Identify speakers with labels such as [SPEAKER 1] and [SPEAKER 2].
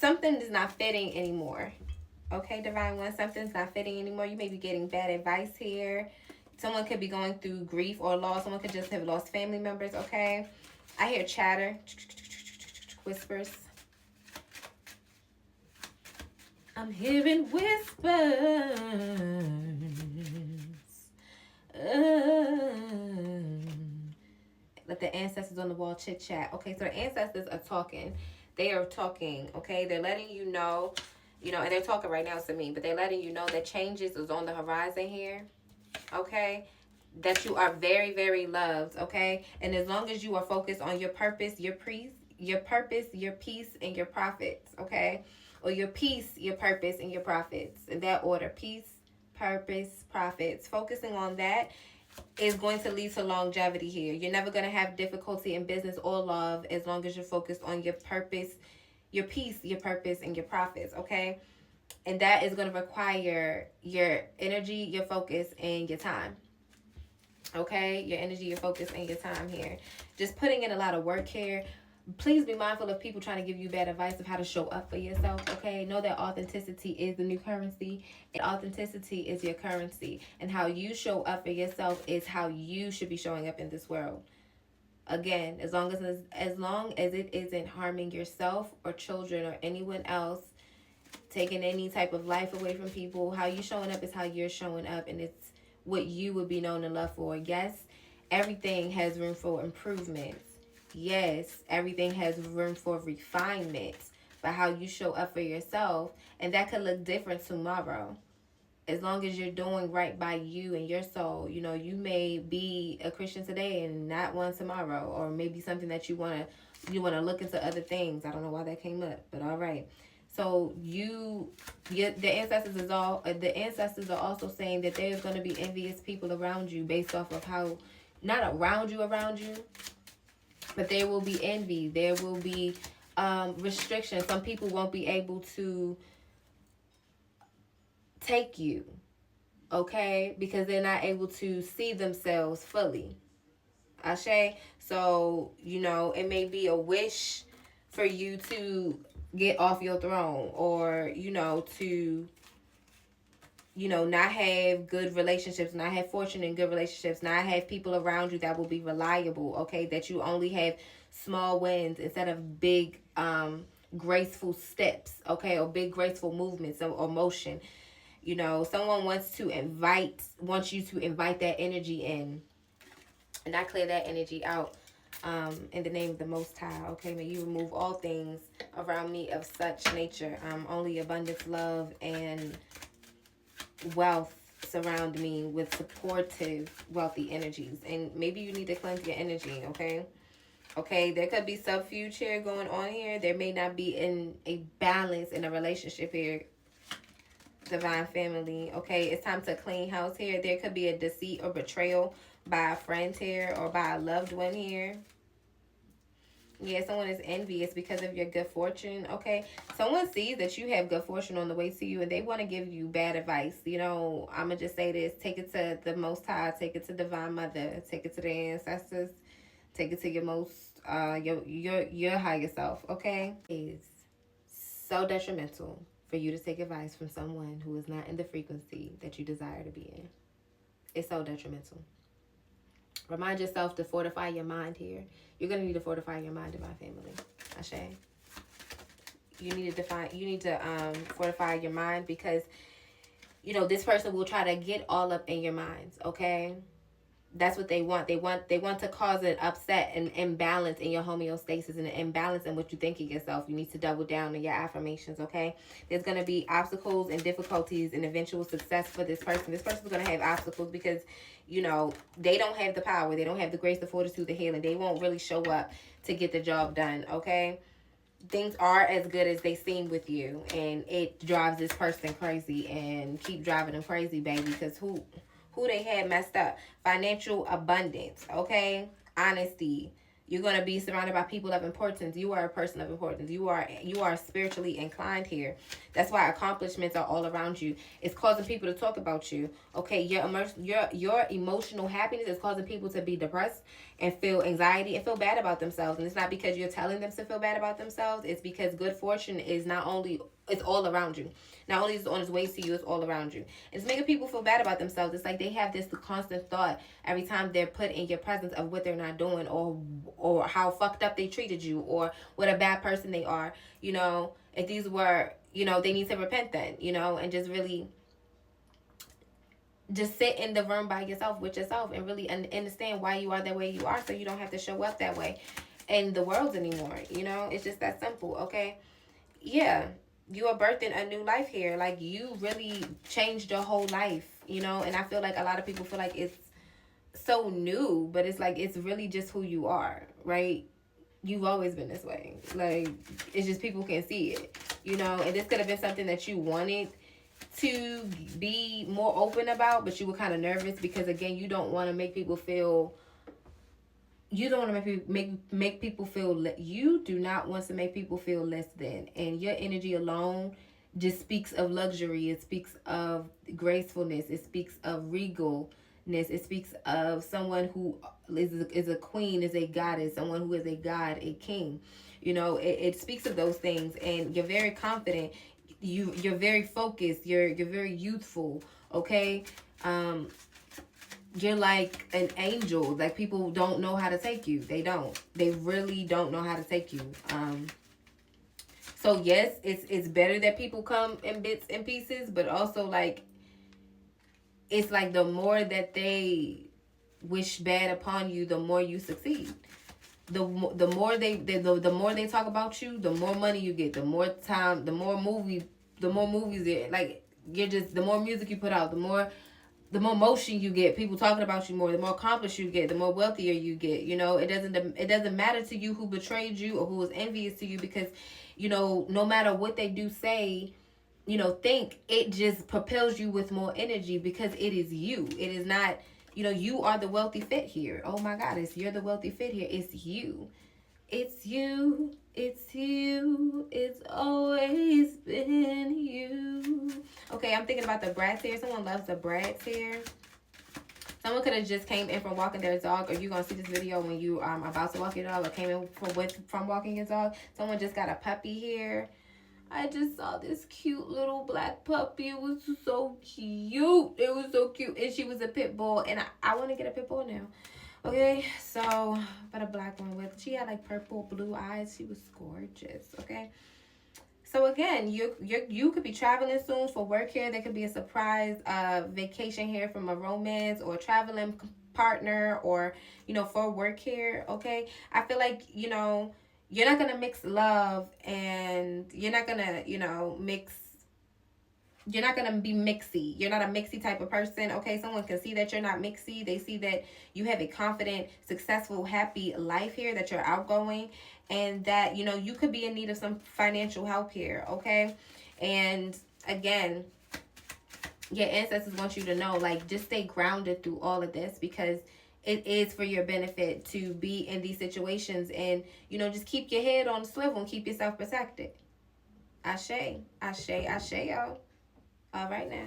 [SPEAKER 1] something is not fitting anymore. Okay, Divine One, something's not fitting anymore. You may be getting bad advice here. Someone could be going through grief or loss. Someone could just have lost family members, okay? I hear chatter, whispers. I'm hearing whispers. Let the ancestors on the wall chit chat. Okay, so the ancestors are talking. They are talking, okay? They're letting you know, and they're talking right now to me, but they're letting you know that changes is on the horizon here, okay? That you are very, very loved, okay? And as long as you are focused on your purpose, your peace, and your profits, okay? Or your peace, your purpose, and your profits. In that order: peace, purpose, profits. Focusing on that is going to lead to longevity here. You're never going to have difficulty in business or love as long as you're focused on your purpose, your peace, your purpose, and your profits, okay? And that is going to require your energy, your focus, and your time. Okay? Your energy, your focus, and your time here. Just putting in a lot of work here. Please be mindful of people trying to give you bad advice of how to show up for yourself, okay? Know that authenticity is the new currency, and authenticity is your currency. And how you show up for yourself is how you should be showing up in this world. Again, as long as it isn't harming yourself or children or anyone else, taking any type of life away from people, how you showing up is how you're showing up, and it's what you would be known and loved for. Yes, everything has room for improvement. Yes, everything has room for refinement, but how you show up for yourself, and that could look different tomorrow. As long as you're doing right by you and your soul, you may be a Christian today and not one tomorrow, or maybe something that you wanna look into other things. I don't know why that came up, but all right. So the ancestors are also saying that there's going to be envious people around you based off of how, not around you, but there will be envy. There will be restrictions. Some people won't be able to take you, okay, because they're not able to see themselves fully. Ashe. So, it may be a wish for you to get off your throne, or, to, not have good relationships, not have fortune in good relationships, not have people around you that will be reliable, okay, that you only have small wins instead of big, graceful steps, okay, or big graceful movements or motion. Someone wants you to invite that energy in, and I clear that energy out in the name of the Most High. Okay, may you remove all things around me of such nature. Only abundance, love, and wealth surround me with supportive, wealthy energies. And maybe you need to cleanse your energy, okay? Okay, there could be subfuge here going on here. There may not be a balance in a relationship here, Divine Family. Okay, it's time to clean house here. There could be a deceit or betrayal by a friend here or by a loved one here. Yeah, someone is envious because of your good fortune, okay? Someone sees that you have good fortune on the way to you, and they want to give you bad advice. I'm going to just say this. Take it to the Most High. Take it to Divine Mother. Take it to the ancestors. Take it to your your higher self, okay? It's so detrimental for you to take advice from someone who is not in the frequency that you desire to be in. It's so detrimental. Remind yourself to fortify your mind here. You're going to need to fortify your mind, Divine Family. Ashe. You need to fortify your mind because, this person will try to get all up in your minds, okay? That's what they want. They want to cause an upset and imbalance in your homeostasis and an imbalance in what you think of yourself. You need to double down on your affirmations, okay? There's going to be obstacles and difficulties and eventual success for this person. This person's going to have obstacles because, they don't have the power. They don't have the grace, the fortitude, the healing. They won't really show up to get the job done, okay? Things are as good as they seem with you, and it drives this person crazy, and keep driving them crazy, baby, because who they had messed up. Financial abundance, okay? Honesty, You're going to be surrounded by people of importance. You are a person of importance. You are spiritually inclined here. That's why accomplishments are all around you. It's causing people to talk about you. Okay, your emotional happiness is causing people to be depressed and feel anxiety and feel bad about themselves. And it's not because you're telling them to feel bad about themselves. It's because good fortune is not only, it's all around you. Not only is it on its way to you, it's all around you. It's making people feel bad about themselves. It's like they have this constant thought every time they're put in your presence of what they're not doing, or how fucked up they treated you, or what a bad person they are. You know, if these were, you know, they need to repent then, you know, and just really just sit in the room by yourself with yourself and really understand why you are the way you are, so you don't have to show up that way in the world anymore. You know, it's just that simple. Okay, yeah, you are birthing a new life here. Like, you really changed your whole life, you know. And I feel like a lot of people feel like it's so new, but it's like, it's really just who you are, right? You've always been this way. Like, it's just people can see it, you know. And this could have been something that you wanted to be more open about, but you were kind of nervous because, again, you don't want to make people feel, you don't want to make people feel, you do not want to make people feel less than. And your energy alone just speaks of luxury. It speaks of gracefulness. It speaks of regalness. It speaks of someone who is a queen, is a goddess, someone who is a god, a king. You know, it speaks of those things, and you're very confident. You're very focused. You're very youthful. Okay. You're like an angel. Like, people don't know how to take you. They don't. They really don't know how to take you. So yes, it's better that people come in bits and pieces, but also, like, it's like the more that they wish bad upon you, the more you succeed. The more they talk about you, the more money you get. The more time, the more movies. Like, you're just, the more music you put out, the more motion you get, people talking about you more, the more accomplished you get, the more wealthier you get. You know, it doesn't matter to you who betrayed you or who was envious to you, because, you know, no matter what they do say, you know, think, it just propels you with more energy, because it is you. It is not, you know, you are the wealthy fit here. Oh my goddess, you're the wealthy fit here. It's you. It's you. It's you. It's always been you. Okay, I'm thinking about the brats here. Someone loves the brats here. Someone could have just came in from walking their dog, or you're going to see this video when you about to walk your dog, or came in from walking your dog. Someone just got a puppy here. I just saw this cute little black puppy. It was so cute. It was so cute. And she was a pit bull. And I want to get a pit bull now. Okay, so, but a black one she had like purple, blue eyes. She was gorgeous. Okay. So again, you could be traveling soon for work here. There could be a surprise vacation here from a romance or a traveling partner, or, you know, for work here. Okay. I feel like, you know, you're not going to mix love, and you're not going to, you know, you're not going to be mixy. You're not a mixy type of person. Okay. Someone can see that you're not mixy. They see that you have a confident, successful, happy life here, that you're outgoing, and that, you know, you could be in need of some financial help here. Okay. And again, your ancestors want you to know, like, just stay grounded through all of this, because it is for your benefit to be in these situations, and, you know, just keep your head on the swivel and keep yourself protected. Ashe, Ashe, Ashe, y'all. All right now.